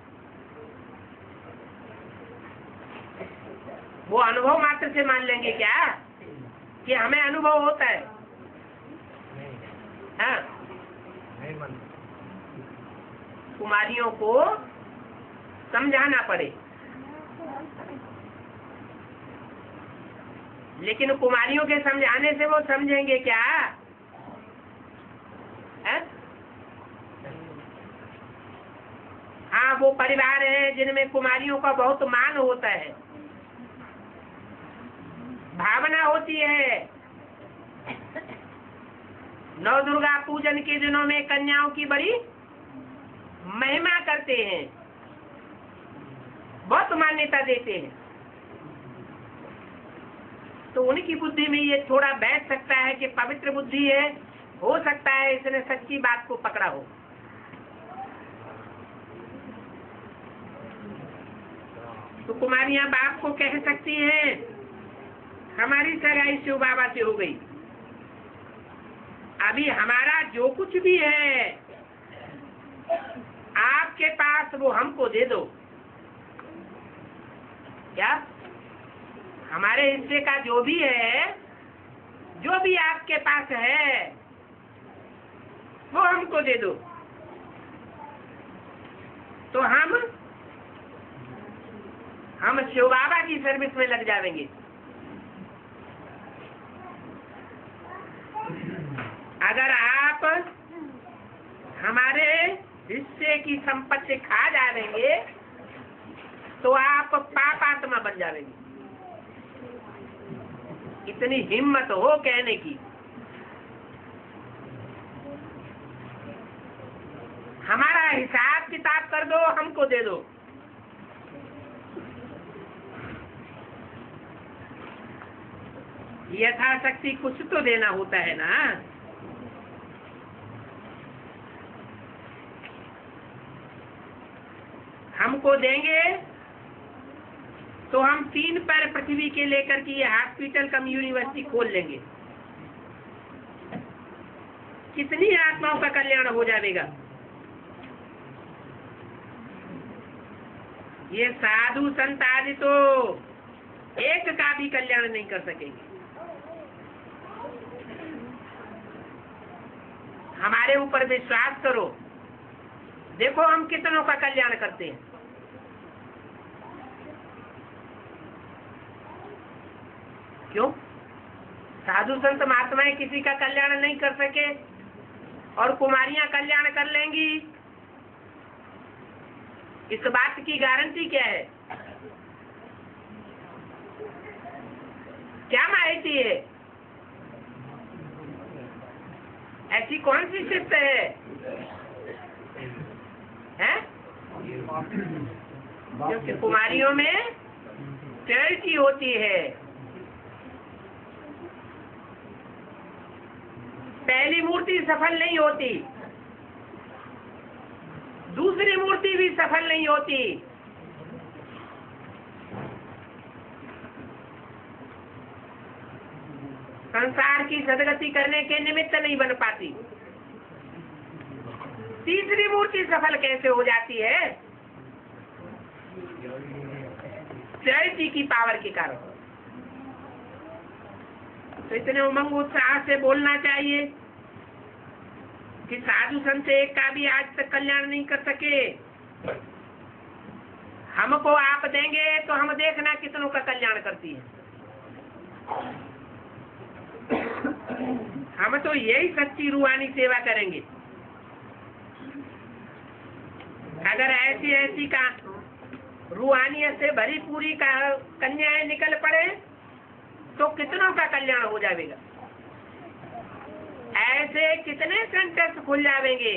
A: वो अनुभव मात्र से मान लेंगे क्या कि हमें अनुभव होता है? हाँ, कुमारियों को समझाना पड़े। लेकिन कुमारियों के समझाने से वो समझेंगे क्या? है? हाँ, वो परिवार है जिनमें कुमारियों का बहुत मान होता है, भावना होती है। नौ दुर्गा पूजन के दिनों में कन्याओं की बड़ी महिमा करते हैं, बहुत मान्यता देते हैं। तो उनकी बुद्धि में ये थोड़ा बैठ सकता है कि पवित्र बुद्धि है, हो सकता है इसने सच्ची बात को पकड़ा हो। तो कुमारियां बाप को कह सकती हैं हमारी सगाई शिव बाबा से हो गई, अभी हमारा जो कुछ भी है आपके पास वो हमको दे दो। क्या? हमारे हिस्से का जो भी है, जो भी आपके पास है वो हमको दे दो, तो हम शिव बाबा की सर्विस में लग जाएंगे। अगर आप हमारे हिस्से की संपत्ति खा जाएंगे तो आप पापात्मा बन जाएंगे। इतनी हिम्मत हो कहने की। हमारा हिसाब किताब कर दो, हमको दे दो। यथाशक्ति कुछ तो देना होता है ना। हमको देंगे तो हम 3 पैर पृथ्वी के लेकर के ये हॉस्पिटल कम यूनिवर्सिटी खोल लेंगे। कितनी आत्माओं का कल्याण हो जाएगा। ये साधु संत आदि तो एक का भी कल्याण नहीं कर सकेंगे। हमारे ऊपर विश्वास करो, देखो हम कितनों का कल्याण करते हैं। क्यों? साधु संत महात्माएं किसी का कल्याण नहीं कर सके और कुमारियां कल्याण कर लेंगी, इस बात की गारंटी क्या है? क्या माहिती है? ऐसी कौन सी शिफ्ट है? क्योंकि कुमारियों में प्योरिटी होती है। पहली मूर्ति सफल नहीं होती, दूसरी मूर्ति भी सफल नहीं होती। संसार की सदगति करने के निमित्त नहीं बन पाती। तीसरी मूर्ति सफल कैसे हो जाती है? प्योरिटी की पावर के कारण। तो इतने उमंग उत्साह से बोलना चाहिए कि साधु संत एक का भी आज तक कल्याण नहीं कर सके। हमको आप देंगे तो हम देखना कितनों का कल्याण करती है। हम तो यही सच्ची रूहानी सेवा करेंगे। अगर ऐसी ऐसी का रूहानियत से भरी पूरी कन्याएं निकल पड़े तो कितनों का कल्याण हो जाएगा। ऐसे कितने सेंटर्स खुल जाएंगे।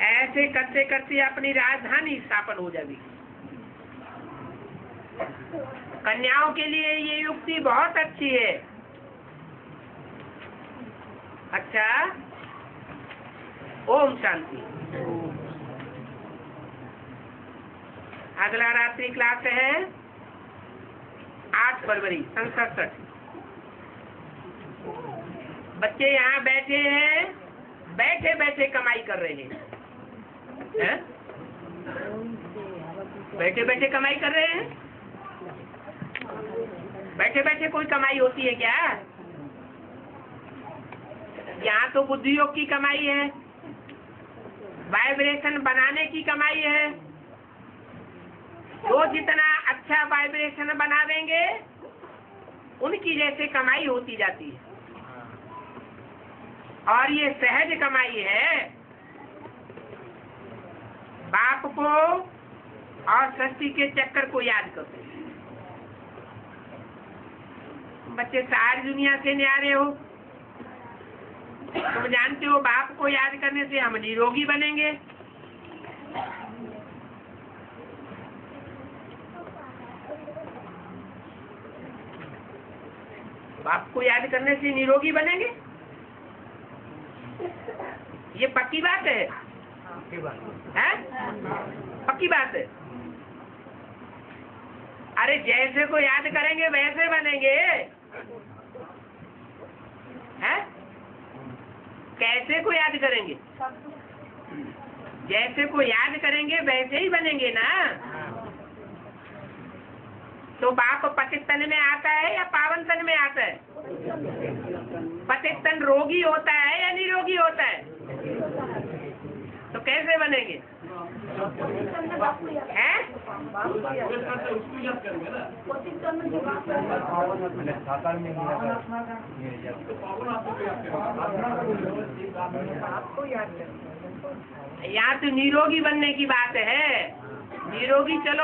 A: ऐसे करते करते अपनी राजधानी स्थापन हो जाएगी। कन्याओं के लिए ये युक्ति बहुत अच्छी है। अच्छा, ओम शांति। अगला रात्रि क्लास है 8 फरवरी 67। बच्चे यहाँ बैठे हैं, बैठे बैठे कमाई कर रहे हैं। बैठे बैठे कमाई कर रहे हैं। बैठे बैठे कोई कमाई होती है क्या? यहाँ तो बुद्धि योग की कमाई है, वाइब्रेशन बनाने की कमाई है। जो जितना अच्छा वाइब्रेशन बनावेंगे उनकी जैसे कमाई होती जाती है। और ये सहज कमाई है। बाप को और सृष्टि के चक्कर को याद करो। बच्चे सारी दुनिया से न्यारे हो। तुम जानते हो बाप को याद करने से हम निरोगी बनेंगे। बाप को याद करने से निरोगी बनेंगे, ये पक्की बात है। पक्की बात है। अरे जैसे को याद करेंगे वैसे बनेंगे। हैं? कैसे को याद करेंगे? जैसे को याद करेंगे वैसे ही बनेंगे ना। तो बाप पतित तन में आता है या पावन तन में आता है? पतित तन रोगी होता है या निरोगी होता है? तो कैसे बनेंगे? हैं? यहाँ तो निरोगी बनने की बात है। निरोगी चलो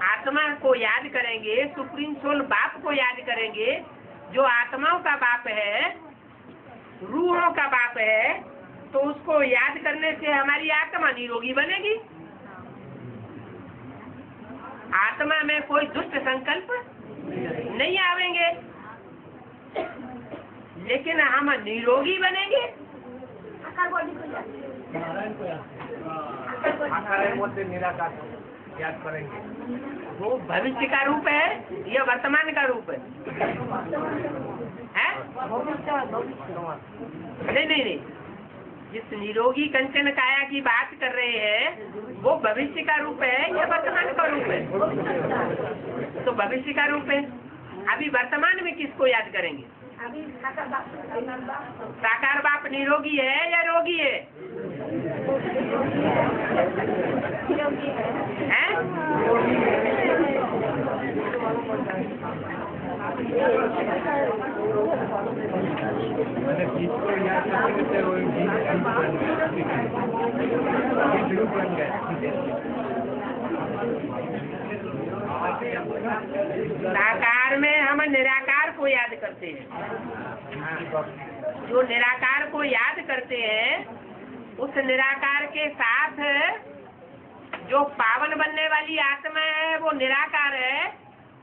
A: आत्मा को याद करेंगे, सुप्रीम सोल बाप को याद करेंगे, जो आत्माओं का बाप है, रूहों का बाप है, तो उसको याद करने से हमारी आत्मा निरोगी बनेगी। आत्मा में कोई दुष्ट संकल्प नहीं आवेंगे, लेकिन हम निरोगी बनेंगे।
B: निराकार याद करेंगे।
A: वो भविष्य का रूप है या वर्तमान का रूप है? नहीं, जिस निरोगी कंचन काया की बात कर रहे हैं वो भविष्य का रूप है या वर्तमान का रूप है? तो भविष्य का रूप है। अभी वर्तमान में किसको याद करेंगे? साकार बाप निरोगी है या रोगी है? साकार में हम निराकार को याद करते हैं। जो निराकार को याद करते हैं, उस निराकार के साथ जो पावन बनने वाली आत्मा है वो निराकार है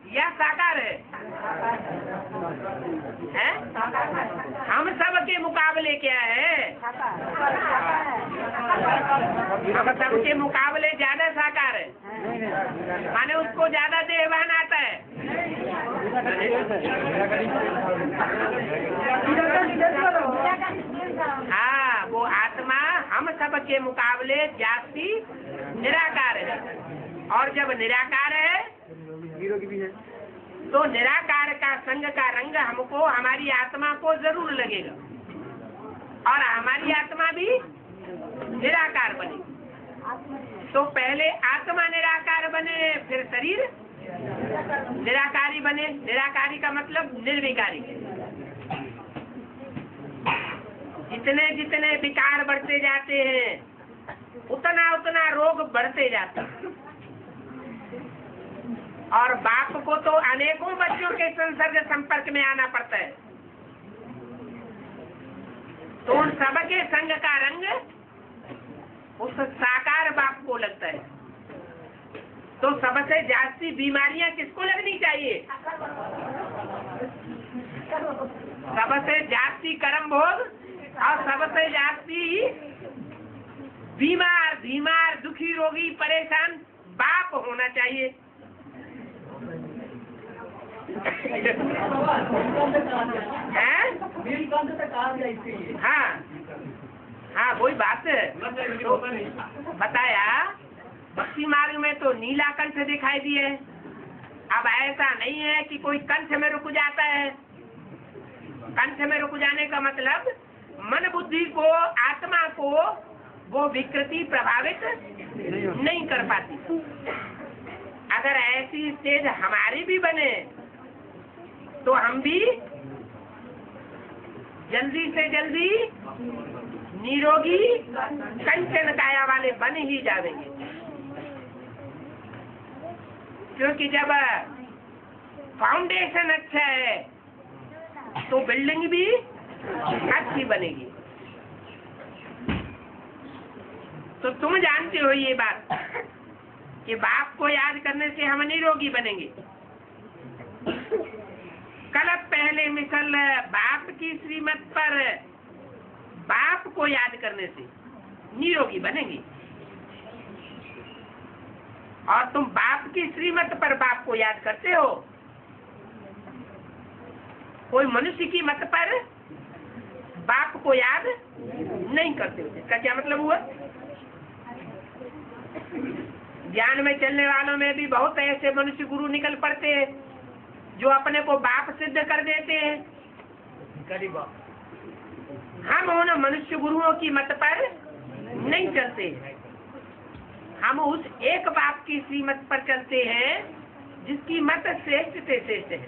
A: या साकार है? हैं? हम सब के मुकाबले क्या है? हम सब के मुकाबले ज्यादा साकार है, माने उसको ज्यादा देहवान आता है। हाँ, वो आत्मा हम सब के मुकाबले जास्ती निराकार है। और जब निराकार है तो निराकार का संग का रंग हमको, हमारी आत्मा को जरूर लगेगा, और हमारी आत्मा भी निराकार बनेगी। तो पहले आत्मा निराकार बने, फिर शरीर निराकारी बने। निराकारी का मतलब निर्विकारी। जितने जितने विकार बढ़ते जाते हैं उतना उतना रोग बढ़ते जाते हैं। और बाप को तो अनेकों बच्चों के संसर्ग संपर्क में आना पड़ता है, तो उन सबके संग का रंग उस साकार बाप को लगता है। तो सबसे जास्ती बीमारियां किसको लगनी चाहिए? सबसे जास्ती कर्म भोग और सबसे जास्ती बीमार दुखी रोगी परेशान बाप होना चाहिए। हाँ, वही बात है। तो बताया भक्ति मार्ग में तो नीला कंठ दिखाई दिए। अब ऐसा नहीं है कि कोई कंठ में रुक जाता है। कंठ में रुक जाने का मतलब मन बुद्धि को, आत्मा को वो विकृति प्रभावित नहीं कर पाती। अगर ऐसी स्टेज हमारी भी बने तो हम भी जल्दी से जल्दी निरोगी कंचन काया वाले बन ही जाएंगे। क्योंकि जब फाउंडेशन अच्छा है तो बिल्डिंग भी अच्छी बनेगी। तो तुम जानते हो ये बात कि बाप को याद करने से हम निरोगी बनेंगे। कल पहले मिसल बाप की श्रीमत पर बाप को याद करने से निरोगी बनेंगे, और तुम बाप की श्रीमत पर बाप को याद करते हो, कोई मनुष्य की मत पर बाप को याद नहीं करते हो। इसका क्या मतलब हुआ? ज्ञान में चलने वालों में भी बहुत ऐसे मनुष्य गुरु निकल पड़ते हैं जो अपने को बाप सिद्ध कर देते हैं। हम उन मनुष्य गुरुओं की मत पर नहीं चलते, हम उस एक बाप की श्रीमत पर चलते हैं जिसकी मत श्रेष्ठ से श्रेष्ठ है।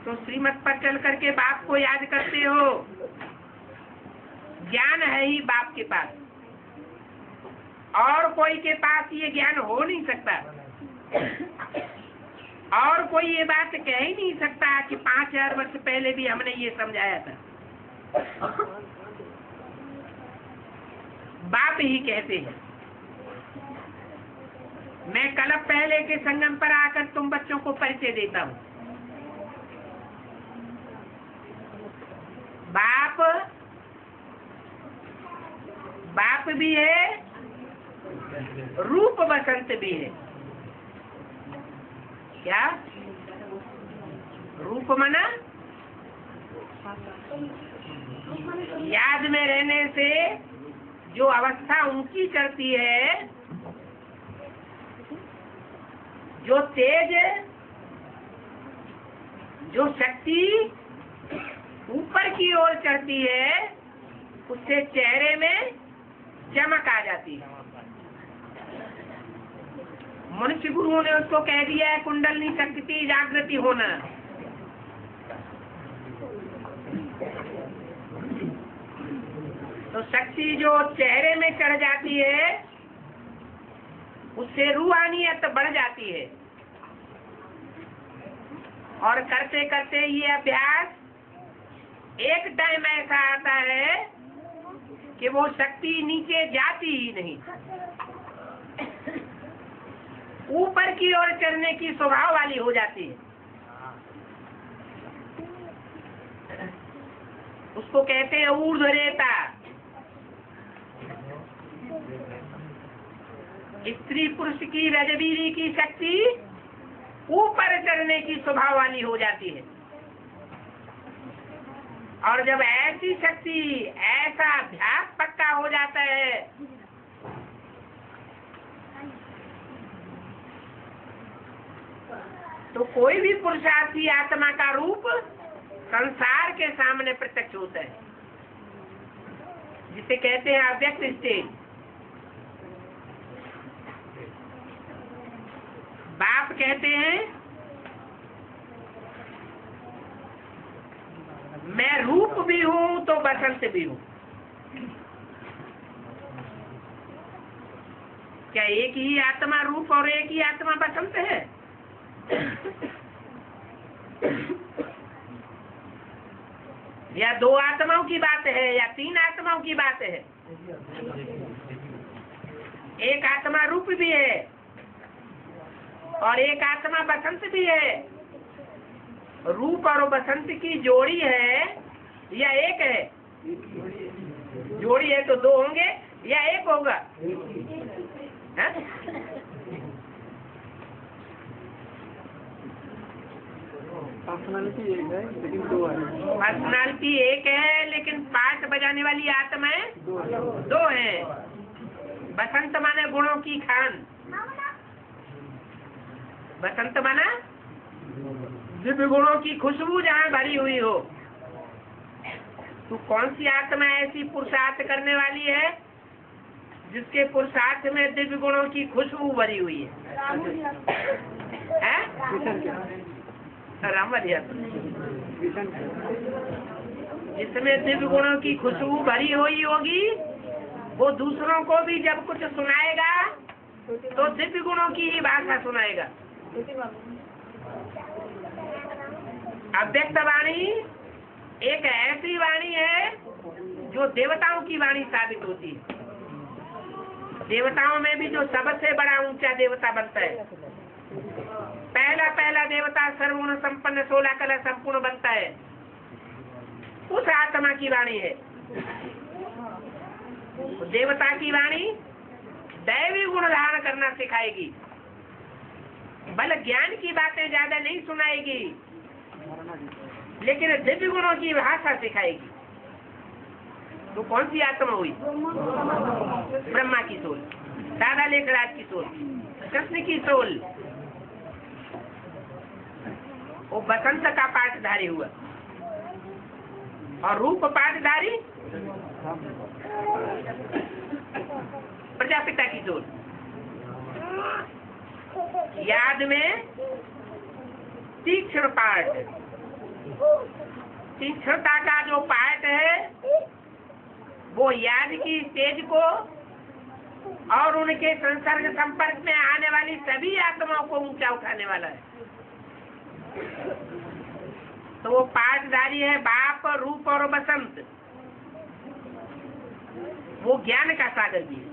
A: तो श्रीमत पर चल करके बाप को याद करते हो। ज्ञान है ही बाप के पास, और कोई के पास ये ज्ञान हो नहीं सकता। और कोई ये बात कह ही नहीं सकता कि 5000 वर्ष पहले भी हमने ये समझाया था। बाप ही कहते हैं। मैं कल पहले के संगम पर आकर तुम बच्चों को परिचय देता हूँ। बाप भी है, रूप बसंत भी है। क्या रूप मना? याद में रहने से जो अवस्था ऊंची चढ़ती है, जो तेज, जो शक्ति ऊपर की ओर चढ़ती है, उससे चेहरे में चमक आ जाती है। मनुष्य गुरुओं ने उसको कह दिया है कुंडलनी शक्ति जागृति होना। तो शक्ति जो चेहरे में चढ़ जाती है, उससे रूहानियत बढ़ जाती है। और करते करते ये अभ्यास एक टाइम ऐसा आता है कि वो शक्ति नीचे जाती ही नहीं, ऊपर की ओर चढ़ने की स्वभाव वाली हो जाती है। उसको कहते हैं ऊर्ध्वरेता। स्त्री पुरुष की रजबीरी की शक्ति ऊपर चढ़ने की स्वभाव वाली हो जाती है। और जब ऐसी शक्ति, ऐसा अभ्यास पक्का हो जाता है, तो कोई भी पुरुषार्थी आत्मा का रूप संसार के सामने प्रत्यक्ष होता है, जिसे कहते हैं अव्यक्त स्टेज। बाप कहते हैं मैं रूप भी हूँ तो बसंत भी हूँ। क्या एक ही आत्मा रूप और एक ही आत्मा बसंत है? या दो आत्माओं की बात है या तीन आत्माओं की बात है? एक आत्मा रूप भी है और एक आत्मा बसंत भी है। रूप और बसंत की जोड़ी है या एक है? जोड़ी है तो दो होंगे या एक होगा? है?
B: पर्सनालिटी एक है लेकिन दो है।
A: पर्सनालिटी एक है लेकिन पार्ट बजाने वाली आत्माएं दो है। बसंत माने गुणों की खान, बसंत माना दिव्य गुणों की खुशबू जहाँ भरी हुई हो। तो कौन सी आत्मा ऐसी पुरुषार्थ करने वाली है जिसके पुरुषार्थ में दिव्य गुणों की खुशबू भरी हुई है? रामरिया, जिसमें दिव्य गुणों की खुशबू भरी हुई होगी, वो दूसरों को भी जब कुछ सुनाएगा तो दिव्य गुणों की ही भाषा सुनाएगा। अव्यक्त वाणी एक ऐसी वाणी है जो देवताओं की वाणी साबित होती है। देवताओं में भी जो सबसे बड़ा ऊंचा देवता बनता है, पहला देवता सर्वगुण संपन्न 16 कला संपूर्ण बनता है, उस आत्मा की वाणी है। देवता की वाणी दैवी गुण धारण करना सिखाएगी, बल ज्ञान की बातें ज्यादा नहीं सुनाएगी, लेकिन दिव्य गुणों की भाषा सिखाएगी। तो कौन सी आत्मा हुई? ब्रह्मा की सोल, दादा लेखराज की सोल, कृष्ण की सोल। वो बसंत का पाठधारी हुआ और रूप पाठधारी प्रजापिता की सोच। याद में तीक्ष्ण पार्ट, तीक्ष्णता का जो पार्ट है वो याद की स्टेज को और उनके संसर्ग संपर्क में आने वाली सभी आत्माओं को ऊंचा उठाने वाला है। तो वो पाठधारी है बाप, रूप और बसंत। वो ज्ञान का सागर भी है,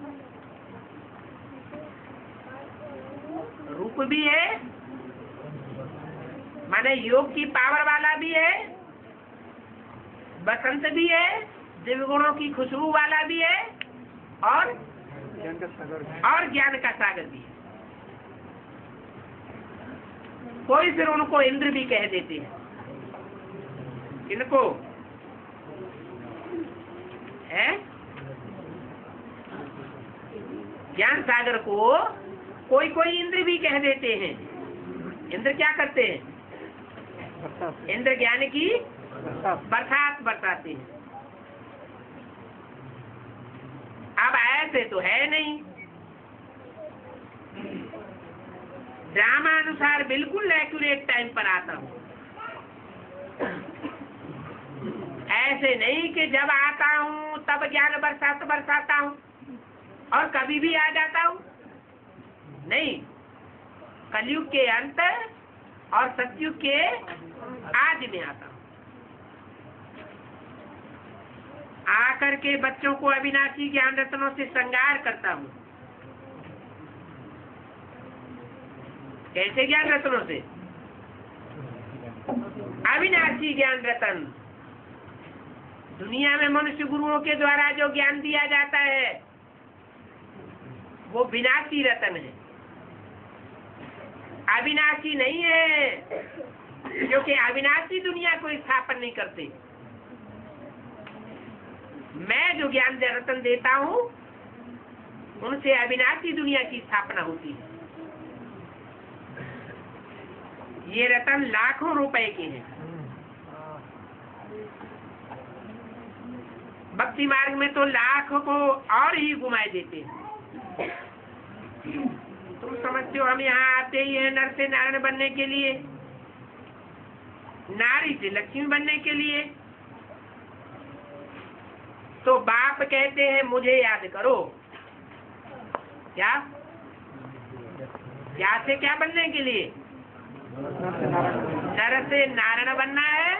A: रूप भी है माने योग की पावर वाला भी है, बसंत भी है दिव्य गुणों की खुशबू वाला भी है, और ज्ञान का सागर भी है। कोई फिर उनको इंद्र भी कह देते हैं। इनको है ज्ञान सागर को कोई कोई इंद्र भी कह देते हैं। इंद्र क्या करते हैं? इंद्र ज्ञान की बरसात बरसाते हैं। अब ऐसे तो है नहीं, ड्रामा अनुसार बिल्कुल एक्यूरेट टाइम पर आता हूँ। ऐसे नहीं कि जब आता हूँ तब ज्ञान बरसाता हूँ और कभी भी आ जाता हूँ। नहीं, कलयुग के अंत और सतयुग के आदि में आता हूँ। आकर के बच्चों को अविनाशी ज्ञान रत्नों से श्रृंगार करता हूँ। कैसे ज्ञान रत्नों से? अविनाशी ज्ञान रत्न। दुनिया में मनुष्य गुरुओं के द्वारा जो ज्ञान दिया जाता है वो विनाशी रत्न है, अविनाशी नहीं है, क्योंकि अविनाशी दुनिया को स्थापन नहीं करते। मैं जो ज्ञान रत्न देता हूँ उनसे अविनाशी दुनिया की स्थापना होती है। ये रत्न लाखों रुपए के हैं। भक्ति मार्ग में तो लाखों को और ही घुमाए देते हैं। तुम समझते हो हम यहाँ आते ही हैं नर से नारायण बनने के लिए, नारी से लक्ष्मी बनने के लिए। तो बाप कहते हैं मुझे याद करो। क्या से क्या बनने के लिए? नर से नारायण बनना है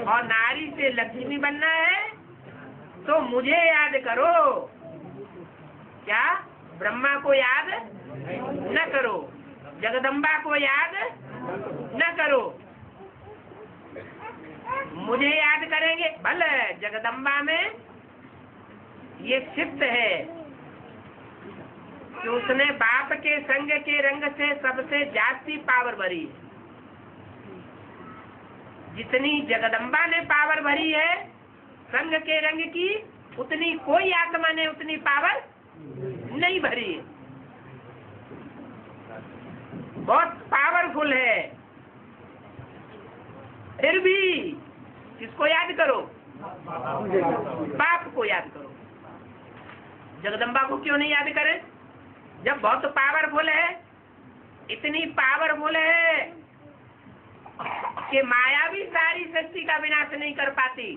A: और नारी से लक्ष्मी बनना है। तो मुझे याद करो। क्या? ब्रह्मा को याद न करो, जगदम्बा को याद न करो, मुझे याद करेंगे। भले जगदम्बा में ये सिद्ध है कि उसने बाप के संग के रंग से सबसे जास्ती पावर भरी है। जितनी जगदम्बा ने पावर भरी है संग के रंग की, उतनी कोई आत्मा ने उतनी पावर नहीं भरी है। बहुत पावरफुल है। फिर भी किसको याद करो? बाप को याद करो। जगदम्बा को क्यों नहीं याद करें? जब बहुत पावरफुल है, इतनी पावरफुल है कि माया भी सारी सृष्टि का विनाश नहीं कर पाती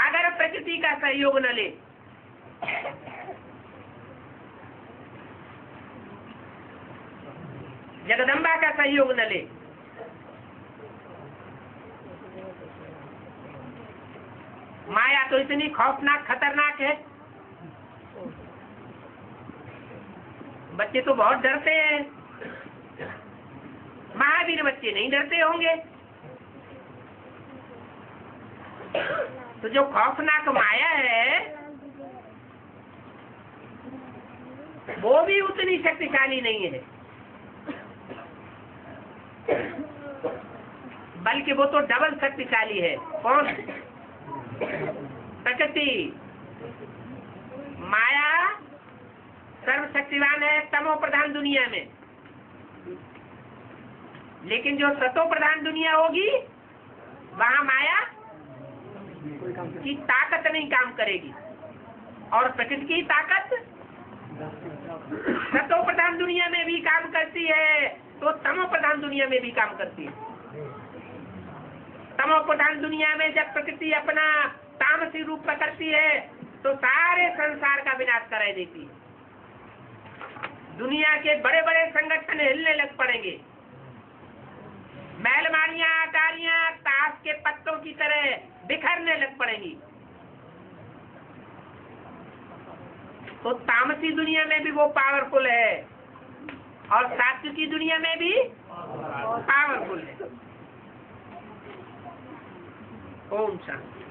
A: अगर प्रकृति का सहयोग न ले। जगदम्बा का सहयोग न ले। माया तो इतनी खौफनाक खतरनाक है, बच्चे तो बहुत डरते हैं। महावीर बच्चे नहीं डरते होंगे। तो जो खौफनाक माया है वो भी उतनी शक्तिशाली नहीं है, बल्कि वो तो डबल शक्तिशाली है। कौन? प्रकृति। माया सर्वशक्तिवान है तमो प्रधान दुनिया में, लेकिन जो सतो प्रधान दुनिया होगी वहां माया की ताकत नहीं काम करेगी। और प्रकृति की ताकत सतो प्रधान दुनिया में भी काम करती है तो तमो प्रधान दुनिया में भी काम करती है। तमो प्रधान दुनिया में जब प्रकृति अपना तामसी रूप पकड़ती है तो सारे संसार का विनाश कराई देती है। दुनिया के बड़े बड़े संगठन हिलने लग पड़ेंगे। महलमारियां अटारियां ताश के पत्तों की तरह बिखरने लग पड़ेंगी। तो तामसी दुनिया में भी वो पावरफुल है और सात्विक की दुनिया में भी पावरफुल है। ओम शांति।